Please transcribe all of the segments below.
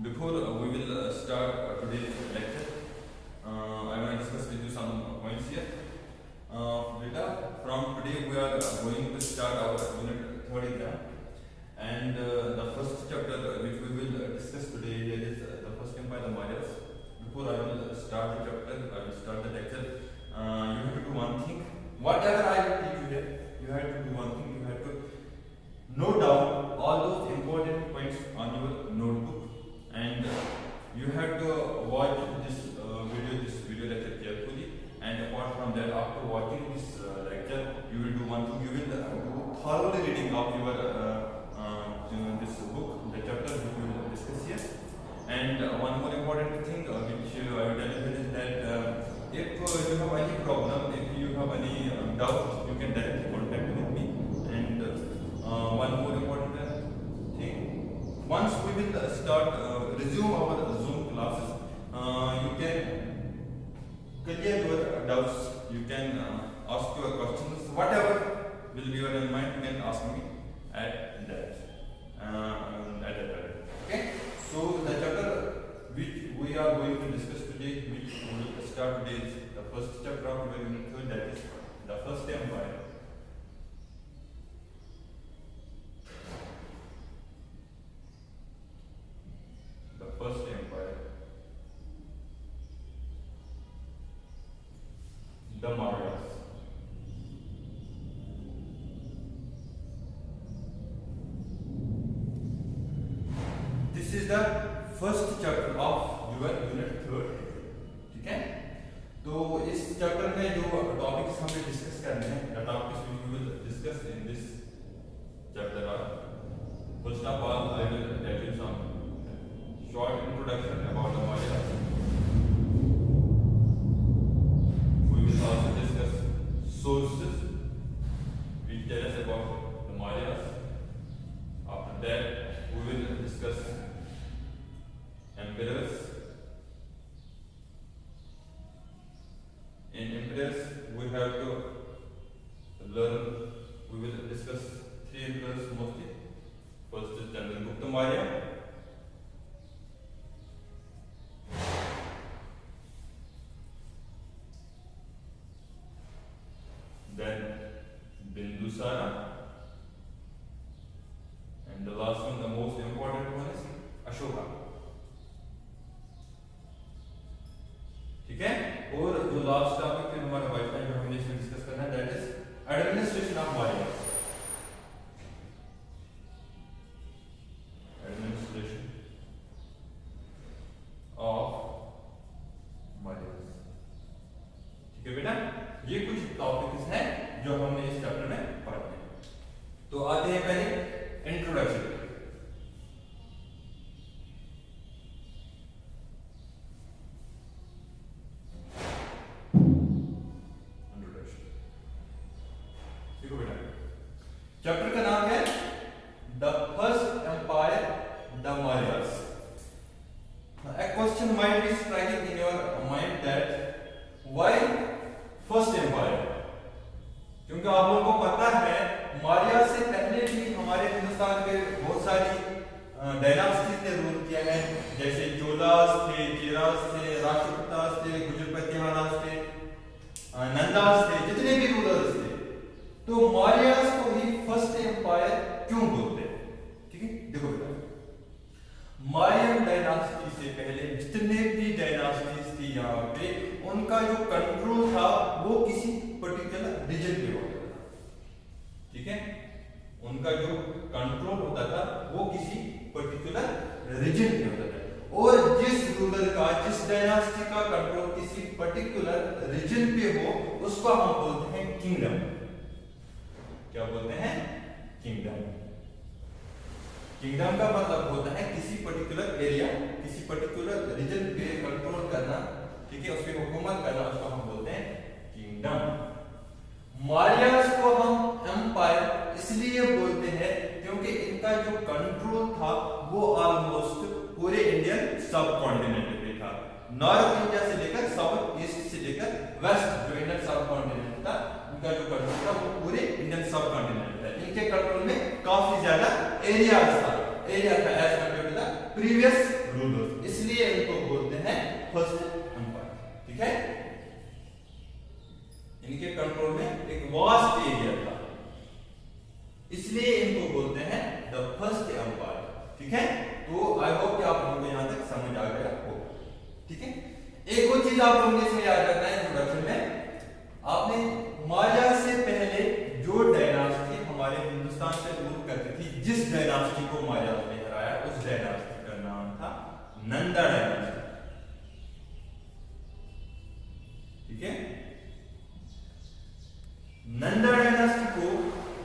Before we will start today's lecture, I want to discuss with you some points here. Beta, from today we are going to start our unit 3rd exam, and the first chapter which we will discuss today here is the first empire, the Mayas. Before I will start the chapter, I will start the lecture. You have to do one thing. Whatever I will teach you here, you have to do one thing. You have to note down all those important points on your notebook, and you have to watch this video lecture carefully. And apart from that, after watching this lecture, you will do one thing. You will do thoroughly reading of your this book, the chapter which we will discuss here. And one more important thing which I will tell you is that if you have any problem, if you have any doubt, you can directly contact with me. And one more important thing, once we will resume our Zoom classes, you can clear your doubts, you can ask your questions, whatever will be your mind, you can ask me at that time. Okay, so the chapter which we are going to discuss today, which we will start today, is the first chapter of your unit 3, that is the first empire. The first empire, the Mauryas. This is the first chapter of your unit 3rd. ठीक है, तो इस chapter में जो topics हमें discuss करने हैं, the topics which we will discuss in this chapter are, first of all I will tell you some short introduction about the Mauryas. We will also discuss sources which tell us about the Mauryas. After that, we will discuss emperors. In emperors, we have to learn. We will discuss 3 emperors mostly. First is Chandragupta Maurya. Then Bindusara, and the last one, the most important one, is Ashoka. ठीक है, और जो last topic फिर हमारा wife time जो हमने इसमें discuss करना है, that is administration of Mauryas. Administration of Mauryas. ठीक है बेटा, ये कुछ टॉपिक्स हैं जो हमने इस चैप्टर में पढ़ने हैं. तो आते हैं पहले इंट्रोडक्शन. देखो बेटा, चैप्टर का नाम है the first empire, the Mauryas. A question might be striking in your mind that why first empire? क्योंकि आप लोगों को पता है मौर्य से पहले भी हमारे हिंदुस्तान के बहुत सारी डायनास्टीज ने रूल किया है, जैसे चोलास थे, चेरास थे, राष्ट्रकूटास थे, गुजरपतियानास थे, नंदास थे, जितने भी रूलर्स थे. तो मौर्यास को ही फर्स्ट एम्पायर क्यों बोलते हैं? ठीक है, देखो बेटा, मौर्यन डायनास्टी से पहले जितने भी डायनास्टीज थी यहाँ पे, उनका जो कंट्रोल था वो किसी पर्टिकुलर रीजन पे होता था. ठीक है, उनका जो कंट्रोल होता था वो किसी पर्टिकुलर रीजन पे होता था. और जिस रूलर का, जिस डायनास्टी का कंट्रोल किसी पर्टिकुलर रीजन पे हो, उसको हम बोलते हैं किंगडम. क्या बोलते हैं? किंगडम. किंगडम का मतलब होता है किसी पर्टिकुलर एरिया, किसी पर्टिकुलर रीजन पे कंट्रोल करना. ठीक है, उस पे हुकूमत करना, उसको हम बोलते हैं किंगडम. Mauryas को हम एम्पायर इसलिए बोलते हैं क्योंकि इनका जो कंट्रोल था वो ऑलमोस्ट पूरे इंडियन सब कॉन्टिनेंट पे था. नॉर्थ इंडिया से लेकर साउथ ईस्ट से लेकर वेस्ट, जो इंडियन सब कॉन्टिनेंट था, इनका जो कंट्रोल था वो पूरे इंडियन सब कॉन्टिनेंट था. इनके कंट्रोल में काफी ज्यादा एरिया था as compare to the previous rulers, इसलिए इनको बोलते हैं फर्स्ट एम्पायर। ठीक है, इनके कंट्रोल में एक वास्ट एरिया था, इसलिए इनको बोलते हैं द फर्स्ट एम्पायर। ठीक है, तो आई होप कि आप लोगों को यहां तक समझ आ गया हो। ठीक है, एक और चीज आप लोगों ने इसमें याद रखना है इंट्रोडक्शन में, आपने मौर्य से पहले जो डायनास्टी हमारे हिंदुस्तान से रूल करती थी, जिस डायनास्टी को मौर्य ने हराया, उस डायनास्टी का नाम था नंदा डायनास्टी। ठीक है, नंदा डायनास्टी को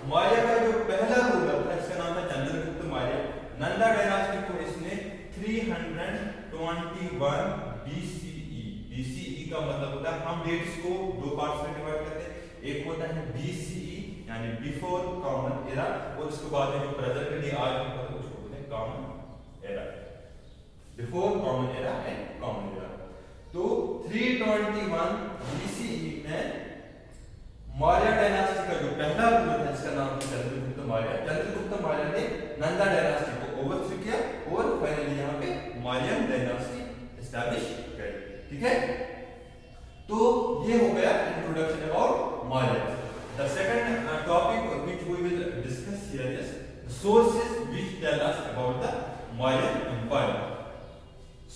मौर्य का जो पहला रूलर था, इसका नाम है चंद्रगुप्त मौर्य। नंदा डायनास्टी को इसने 321 BCE, BCE का मतलब होता है, हम डेट्स को दो पार्ट्स में डिवाइड करते हैं, एक होता है BCE यानी बिफोर कॉमन एरा, और उसके बाद में जो प्रेजेंट डे आज होता है उसको बोलते हैं common era, before common era and common era. तो 321 BCE में मौर्य डायनास्टी का जो पहला रूलर था, इसका नाम था चंद्रगुप्त मौर्य। चंद्रगुप्त मौर्य ने नंदा डायनास्टी को ओवरथ्रो किया और फाइनली यहाँ पे मौर्य डायनास्टी एस्टैब्लिश करी। ठीक है, तो ये हो गया introduction about Maurya. The second topic which we will discuss here is sources which tell us about the Maurya empire.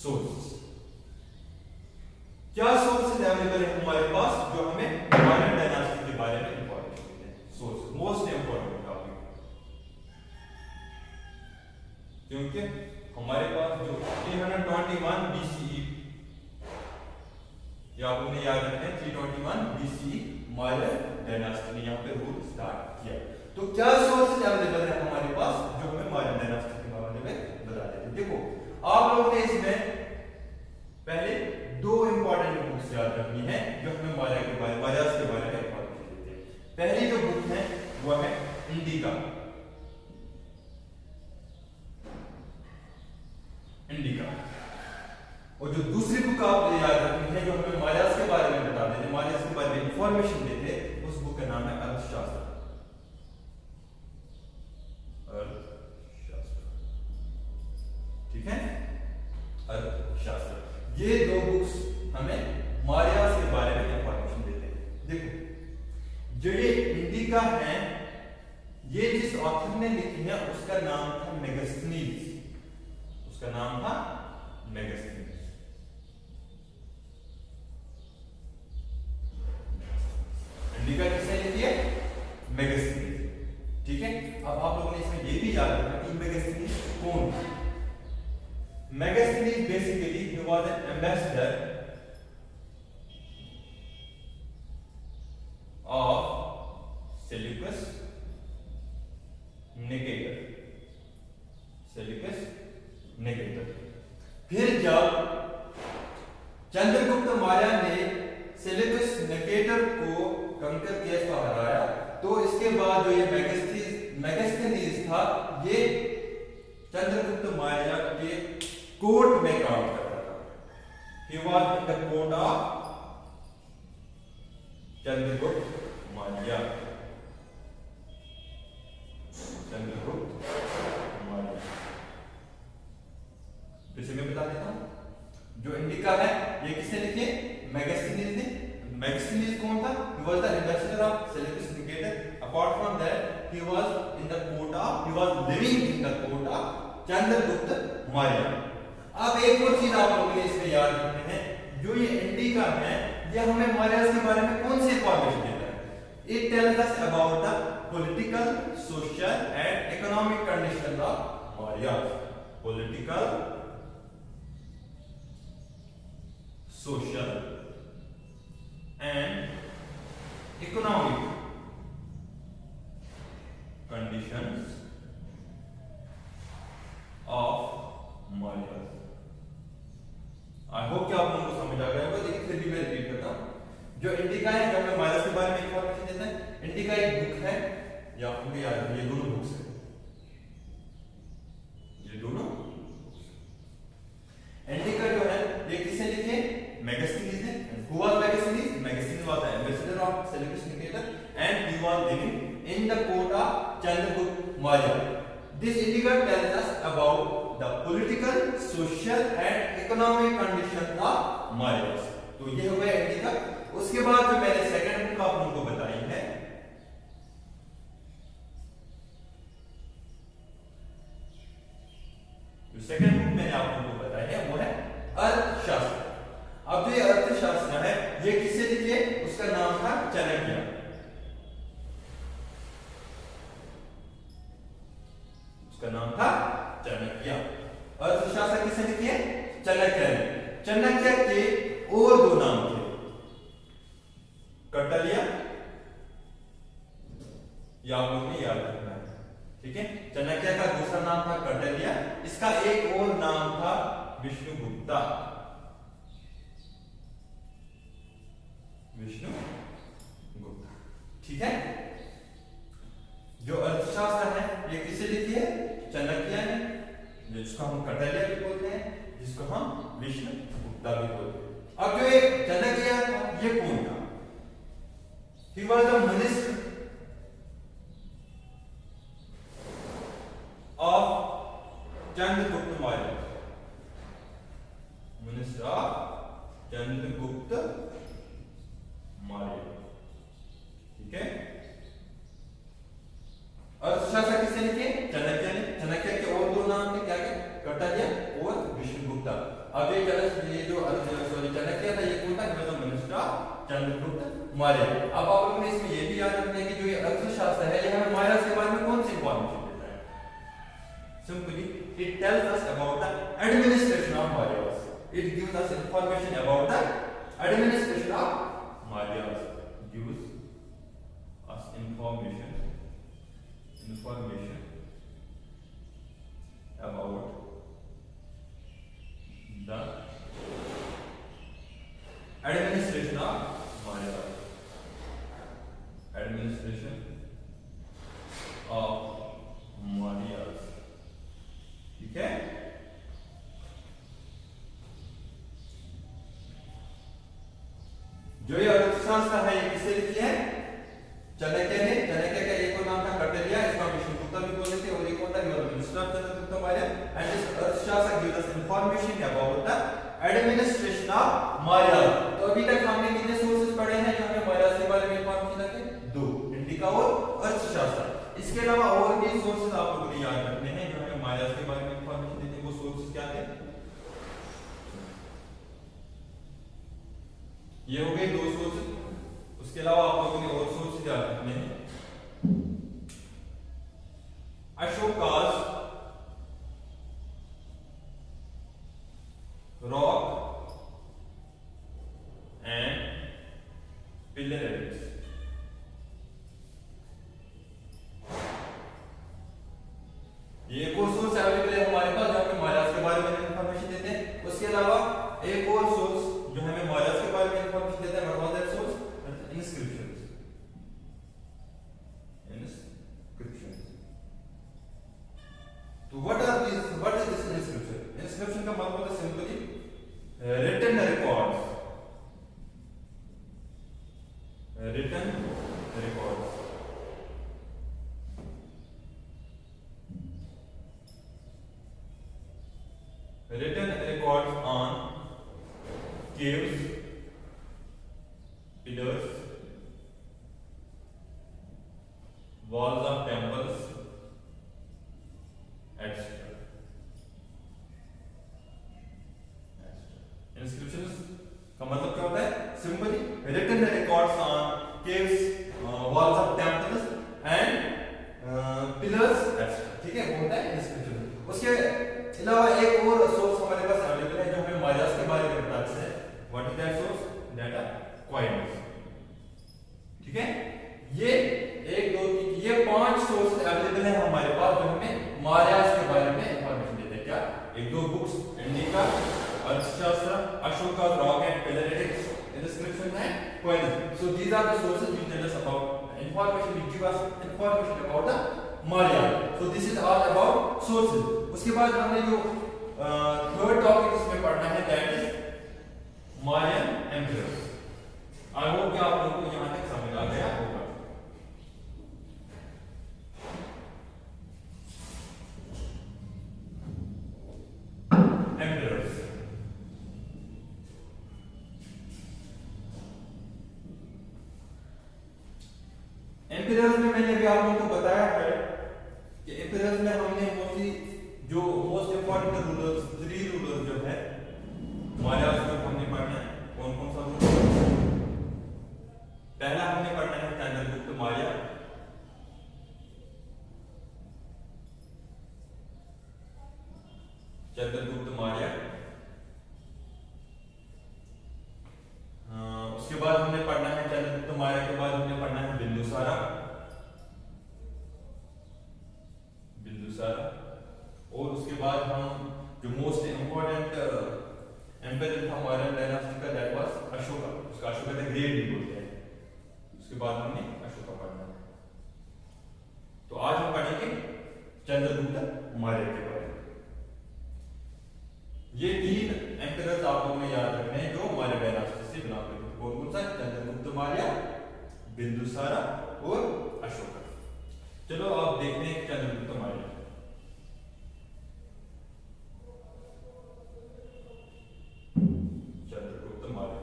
Sources, क्या सोर्सेज अवेलेबल है हमारे पास जो हमें मौर्य डायनास्टी के बारे में इंफॉर्मेशन देते हैं? सोर्स मोस्ट इंपॉर्टेंट टॉपिक, क्योंकि हमारे पास जो 321 BCE, ये आप लोगों ने याद रखना है, 321 BCE मौर्य डायनास्टी ने यहाँ पे रूल स्टार्ट किया। तो क्या सोर्सेज अवेलेबल है हमारे पास जो हमें मौर्य डायनास्टी के बारे में बता देते हैं? देखो, आप लोगों ने इसमें पहले दो इंपॉर्टेंट बुक्स याद रखनी है जो हमें मौर्य के बारे में इंफॉर्मेशन देते हैं। पहली जो बुक है वो है इंडिका। और जो दूसरी बुक आप याद रखनी है जो हमें मौर्य के बारे में बता देते, मौर्य के बारे में इंफॉर्मेशन देते, उस बुक का नाम है अर्थशास्त्र। ठीक है, अर्थशास्त्र। ये दो बुक्स हमें मौर्य के बारे में इंफॉर्मेशन देते हैं। देखो, जो ये इंडिका है, ये जिस ऑथर ने लिखी है उसका नाम था मेगास्थनीज। उसका नाम था मेगास्थनीज। इंडिका किसने लिखी है? मेगास्थनीज। ठीक है, अब आप लोगों ने इसमें ये भी याद रखना कि मेगास्थनीज कौन है। Megasthenes basically he was an ambassador of Seleucus Nicator। Seleucus Nicator। फिर जब चंद्रगुप्त मौर्य ने सेल्यूकस निकेटर को कंकर किया, इसको हराया, तो इसके बाद जो ये मेगास्थनीज था, ये चंद्रगुप्त मौर्य के कोर्ट में काम करता था। He was in the court of Chandragupta Maurya. Chandragupta Maurya, फिर से मैं बता देता हूं, जो इंडिका है ये किसने लिखी है? मेगास्थनीज ने। मेगास्थनीज कौन था? He was the ambassador of Seleucus Nicator. Apart from that, he was living in the court of Chandragupta Maurya. अब एक और चीज आप लोगों ने इसमें याद रखनी है, जो ये इंडिका है, ये हमें मौर्य के बारे में कौन सी इंफॉर्मेशन देता है? It tells us about the political, social and economic condition of Maurya. Political, social and economic conditions of Maurya. I hope कि आप लोगों को समझ आ गया होगा, लेकिन फिर भी मैं रिपीट करता हूं। जो इंडिका है, जो हमें मौर्य के बारे में इंफॉर्मेशन देता है, इंडिका एक बुक है, ये आपको भी याद है, ये दोनों बुक्स हैं, ये दोनों इंडिका जो है ये किसने लिखे? मेगास्थनीज ने। Who was Megasthenes? Megasthenes was the ambassador of Seleucus Nicator and he was living in the court of Chandragupta Maurya. This Indica tells us about the political, social and economic condition of Marius. तो ये हो गया indica. उसके बाद जो मैंने second book आप लोगों को बताई है, जो सेकंड बुक मैंने आप लोगों को बताई है वो है अर्थशास्त्र। अब जो ये अर्थशास्त्र है ये किससे लिखी है, उसका नाम था चाणक्य। उसका नाम था चाणक्य। अर्थशास्त्र किसने लिखी है, चाणक्य ने। चाणक्य के और दो नाम थे, कौटिल्य, ये आप लोगों ने याद रखना है, ठीक है। चाणक्य का दूसरा नाम था कौटिल्य, इसका एक और नाम था विष्णुगुप्ता। विष्णुगुप्ता, ठीक है। जो अर्थशास्त्र है ये किससे लिखी है, चाणक्य ने, जिसको हम कौटिल्य भी बोलते हैं, जिसको हम विष्णुगुप्ता भी बोलते हैं। अब जो ये चाणक्य ये कौन था, he was the minister of Chandragupta Maurya, minister of Chandragupta Maurya, ठीक है। अर्थशास्त्र किसने लिखे, चाणक्य ने। चाणक्य के और दो नाम थे, क्या क्या, कौटिल्य और विष्णुगुप्ता। अब ये जो चाणक्य था ये कौन था, मिनिस्टर ऑफ चंद्रगुप्त मौर्य। अब आप लोगों ने इसमें ये भी याद रखना है कि जो ये अर्थशास्त्र है ये हमें मारियस के बारे में कौन सी इंफॉर्मेशन देता है, simply it tells us about the administration of Marius. It gives us information about the administration of Marius, gives us information about the administration of Maya, administration of Marias, ठीक है। जो ये अर्थशास्त्र है ये किससे लिखी है, चाणक्य ने। चाणक्य का एक और नाम था कौटिल्य, इसका विष्णुगुप्ता भी बोलते थे, और एक और था minister of Chandragupta Maurya. And this Arthashastra gives us information about the administration of Maurya. तो अभी तक हमने कितने सोर्सेज पढ़े हैं जो हमें मारिया के बारे में इंफॉर्मेशन देते हैं, दो, इंडिका और अर्थशास्त्र। इसके अलावा और भी सोर्सेज आप लोगों को याद रखने हैं जो हमें मारिया के बारे में इंफॉर्मेशन देते हैं। वो सोर्सेज क्या थे, ये हो गए दो सोर्सेज। उसके अलावा आप लोगों ने और सोर्सेज याद रखने हैं। अशोकास रॉक एंड पिलर एडिक्स, ये एक और सोर्स अवेलेबल है हमारे पास जो हमें मारियस के बारे में इंफॉर्मेशन देते हैं। उसके अलावा एक और सोर्स जो हमें मारियस के बारे में इंफॉर्मेशन देता है, what was that source, inscriptions. तो what is this inscription? Inscription का मतलब है simply written records, written records, written records on caves, pillars, walls of temples, etc. Inscriptions का मतलब क्या होता है, simply written records on caves, walls of temples and pillars, etc. ठीक है, वो होता है inscription। उसके अलावा एक और सोर्स हमारे पास अवेलेबल है जो हमें मारियस के बारे में बताता है। What is that source? That are coins, ठीक है। ये एक दो तीन ये पांच सोर्स अवेलेबल है हमारे पास जो हमें मारियस के बारे में इंफॉर्मेशन देते हैं। क्या? एक दो books, Indica, Arthashastra, Ashoka rock and pillar edicts, inscription and coins. So these are the sources which tell us about information, which give us information about the Maurya. So this is all about sources. उसके बाद हमने जो third topic इसमें पढ़ना है that is Mauryan emperors. I hope कि आप लोगों को यहां तक समझ आ गया होगा। एम्पियर्स में मैंने अभी आप लोगों को बताया है कि एम्पियर्स में हमने मोस्टली जो मोस्ट इंपॉर्टेंट रूलर्स, 3 रूलर्स जो है हमारे उसमें हमने पढ़ना है। कौन कौन सा रूलर? पहला हमने पढ़ना है चंद्रगुप्त मौर्य, चंद्रगुप्त मौर्य। उसके बाद हमने पढ़ना है चंद्रगुप्त मौर्य के बाद हमने पढ़ना है बिंदुसारा, बिंदुसारा। और उसके बाद हम जो मोस्ट इंपॉर्टेंट एम्परर था मौर्य डायनास्टी का, दैट वाज अशोका। उसका अशोका द ग्रेट भी बोलते हैं। उसके बाद हमने अशोका पढ़ना है। तो आज हम पढ़ेंगे चंद्रगुप्त मौर्य के बारे में। ये 3 एम्परर्स आप लोगों ने याद रखने हैं जो मौर्य डायनास्टी से बिलोंग करते हैं। कौन कौन सा? चंद्रगुप्त मौर्य, बिंदुसारा और अशोका। चलो आप देखते हैं चंद्रगुप्त मौर्य। चंद्रगुप्त मौर्य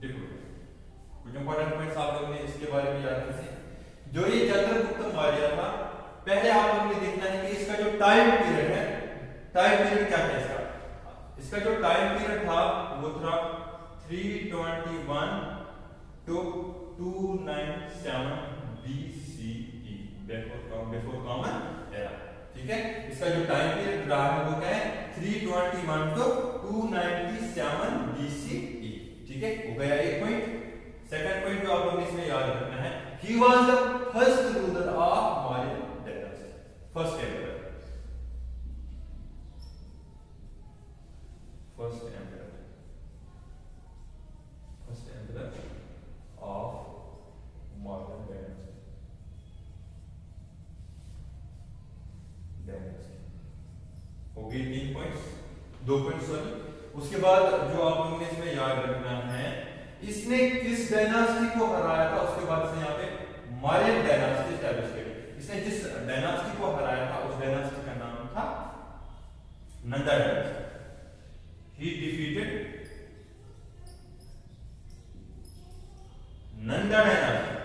देखो कुछ इंपॉर्टेंट पॉइंट्स आप लोगों ने इसके बारे में याद रखने। जो ये चंद्रगुप्त मौर्य था, पहले आप लोगों ने देखना है कि इसका जो टाइम पीरियड है, टाइम पीरियड क्या है इसका? इसका जो टाइम पीरियड था वो था 321 to 297 BCE, before common era. ठीक है, इसका जो टाइम पीरियड रहा है वो क्या है? 321 टू 297 BCE। ठीक है, हो गया एक पॉइंट। सेकंड पॉइंट जो आप लोगों ने इसमें याद रखना है, he was the first ruler of Maurya dynasty, first emperor, first emperor, first emperor of Maurya dynasty. हो गई 3 पॉइंट्स, 2 पॉइंट्स सॉरी। उसके बाद जो आप लोगों ने इसमें याद रखना है, इसने किस डायनास्टी को हराया था। उसके बाद से यहाँ पे मौर्य डायनास्टी एस्टैब्लिश करी। इसने जिस डायनास्टी को हराया था उस डायनास्टी का नाम था नंदा डायनास्टी। ही डिफीटेड नंदा डायनास्टी।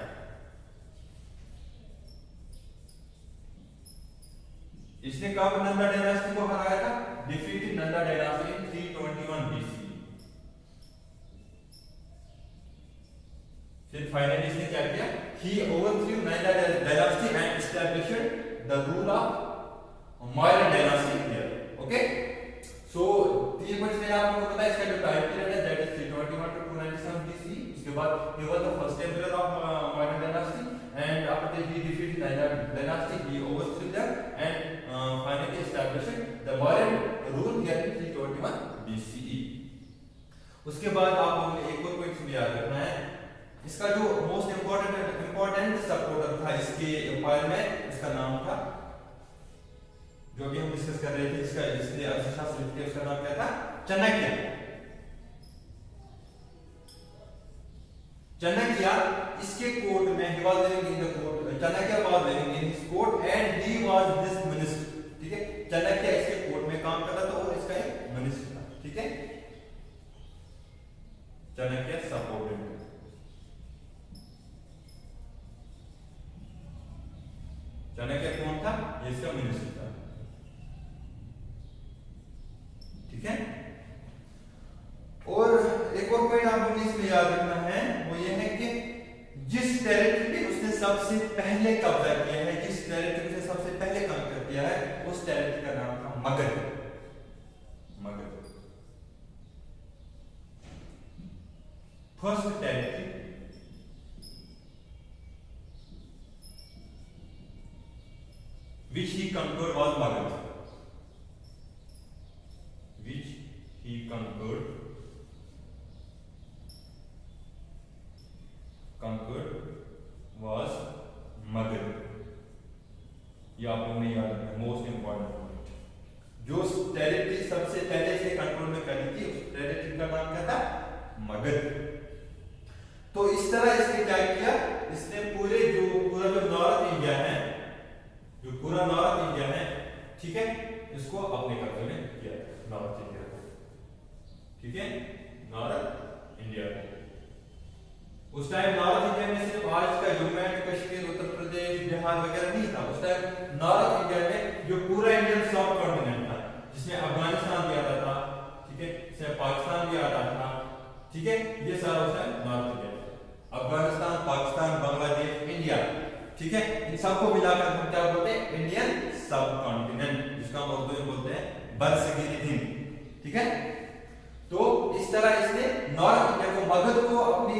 इसने कब नंदा डायनास्टी को हराया था? डिफीटेड नंदा डायनास्टी इन 321 BC। फिर फाइनली इसने क्या किया? He overthrew Nanda dynasty and established the rule of Maurya dynasty here. Okay? So 3 points मैंने आप लोगों को बताया। इसका जो टाइम पीरियड है दैट इज 321 टू 297 BC। उसके बाद he was the first emperor of Maurya dynasty and after that he defeated Nanda dynasty, he overthrew them and finally established the Maurya rule here in 321 BCE। उसके बाद आप लोगों ने एक और point भी याद रखना है, इसका जो मोस्ट इंपॉर्टेंट सपोर्टर था इसके एम्पायर में, इसका नाम था, जो भी हम डिस्कस कर रहे थे, इसका इसने अर्थशास्त्र लिख के उसका नाम क्या था? चाणक्य। चाणक्य इसके कोर्ट में, he was living in the court, Chanakya was living in his court and he was this minister। ठीक है, चाणक्य इसके कोर्ट में काम करता था और इसका एक मिनिस्टर था। ठीक है, चाणक्य सपोर्टेड। चाणक्य कौन था? ये इसका मिनिस्टर था। ठीक है, और एक और पॉइंट आप लोगों ने इसमें याद रखना है, वो ये है कि जिस टेरिटरी पे उसने सबसे पहले कब्जा किया है, जिस टेरिटरी पे सबसे पहले कब्जा किया है, उस टेरिटरी का नाम था Magadh. Magadh first territory which he conquered was Magad, which he conquered was Magad। ये आप लोगों ने याद रखना, मोस्ट इंपॉर्टेंट पॉइंट। जो टेरिटरी सबसे पहले से कंट्रोल में करी थी उस टेरिटरी का नाम क्या था? मगध। तो इस तरह इसने क्या किया? इसने पूरा जो नॉर्थ इंडिया है, जो पूरा नॉर्थ इंडिया है, ठीक है, इसको अपने कब्जे में किया नॉर्थ इंडिया को, ठीक है, नॉर्थ इंडिया को। उस टाइम नॉर्थ इंडिया में सिर्फ आज का जम्मू एंड कश्मीर, उत्तर प्रदेश, बिहार वगैरह नहीं था। उस टाइम नॉर्थ इंडिया में जो पूरा इंडियन सब कॉन्टिनेंट था, जिसमें अफगानिस्तान भी आता था, ठीक है, इसमें पाकिस्तान भी आता था, ठीक है, ये सारा उस time north India, Afghanistan, Pakistan, Bangladesh, India, ठीक है, इन सबको मिलाकर हम क्या बोलते हैं, इंडियन सब कॉन्टिनेंट, जिसको हम उर्दू में बोलते हैं बरसगीर हिंद, ठीक है। तो इस तरह इसने नॉर्थ इंडिया को, मगध को अपने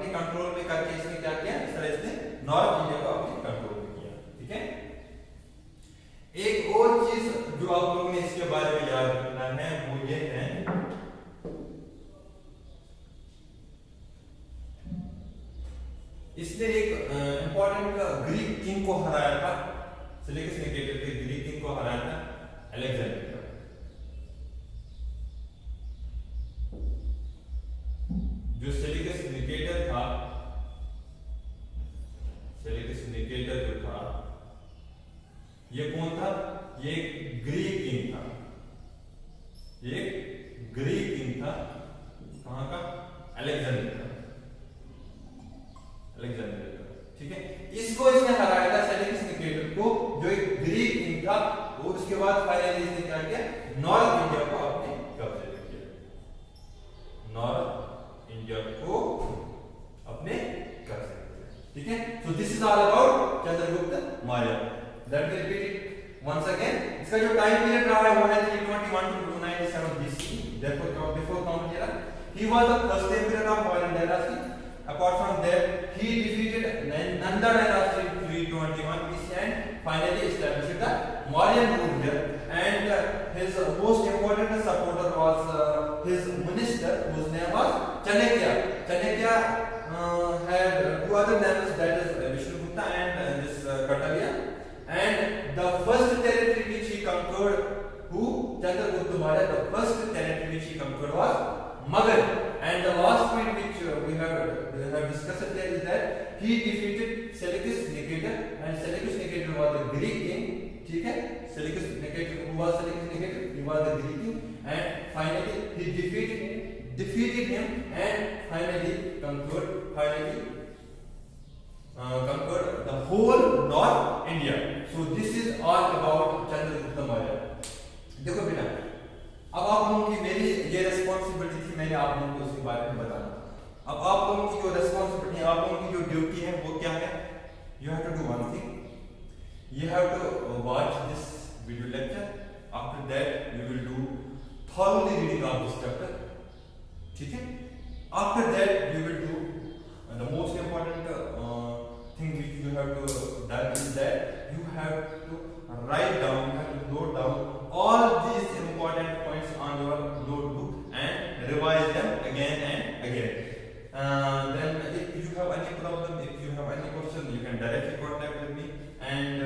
कंट्रोल में करके इसने क्या किया, इस तरह इसने नॉर्थ इंडिया को अपने कंट्रोल में किया, ठीक है। एक और चीज जो आप लोगों ने इसके बारे में याद रखना है वो ये है, इसने एक इंपॉर्टेंट ग्रीक किंग को हराया था, सेलेकस निकेटर के ग्रीक किंग को हराया था, अलेक्जेंडर। जो सेलेकस निकेटर था, सेलेकस निकेटर जो था, ये कौन था, ये ग्रीक किंग था, ये ग्रीक किंग था, कहां का, अलेक्जेंडर का, अलेक्जेंडर, ठीक है। इसको इसने हराया था, सेलेकस निकेटर को, जो एक ग्रीक किंग था। और उसके बाद फाइनली इसने क्या किया, नॉर्थ इंडिया को अपने कब्जे में किया, नॉर्थ इंडिया को अपने कब्जे में किया, ठीक है। So this is all about Chandragupta Maurya. Let me repeat it once again. इसका जो टाइम पीरियड रहा है वो है 321 to 297 BC, therefore before common era. He was the first emperor of Mauryan dynasty. Apart from that, he defeated Nanda dynasty in 321 BC and finally established the Mauryan rule here. And his most important supporter was his minister, whose name was Chanakya. Chanakya had two other names, that is Vishnugupta and this Katalya. And the first territory which he conquered, Chandragupta Maurya, the first territory which he conquered was Magad. And the last point which we have discussed there is that he defeated Seleucus Nicator, and Seleucus Nicator was the Greek king, ठीक है। Seleucus Nicator, who was Seleucus Nicator? He was the Greek king, and finally he defeated him, and finally conquered the whole North India. So this is all about Chandragupta Maurya. देखो बेटा, अब आप लोगों की, मेरी ये रिस्पॉन्सिबिलिटी थी, मैंने आप लोगों को उसके बारे में बताना। अब आप लोगों की जो रिस्पॉन्सिबिलिटी है, आप लोगों की जो ड्यूटी है वो क्या है, you have to do one thing, you have to watch this video lecture, after that you will do thoroughly reading of this chapter, ठीक है। After that you will do the most important thing which you have to done is that you have to write down, you have to note down all these important points on your notebook and revise them again and again. Then if you have any problem, if you have any question, you can directly contact with me. And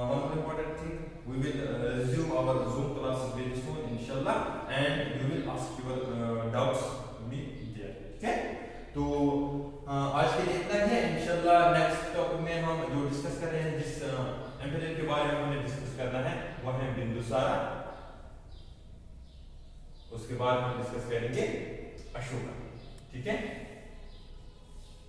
one more important thing, we will resume our Zoom classes very soon, inshallah, and we will ask your doubts me there. Okay? तो आज के लिए इतना ही है। इंशाल्लाह next topic में हम जो डिस्कस कर रहे हैं, जिस एम्परर के बारे में हमें डिस्कस करना है वो है बिंदुसारा, उसके बाद हम डिस्कस करेंगे अशोका, ठीक है।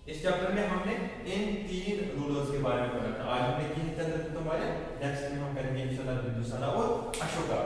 इस चैप्टर में हमने इन तीन रूलर्स के बारे में पढ़ा था। आज हमने किए चंद्रगुप्त मौर्य, नेक्स्ट में हम करेंगे इंशाल्लाह बिंदुसारा और अशोका।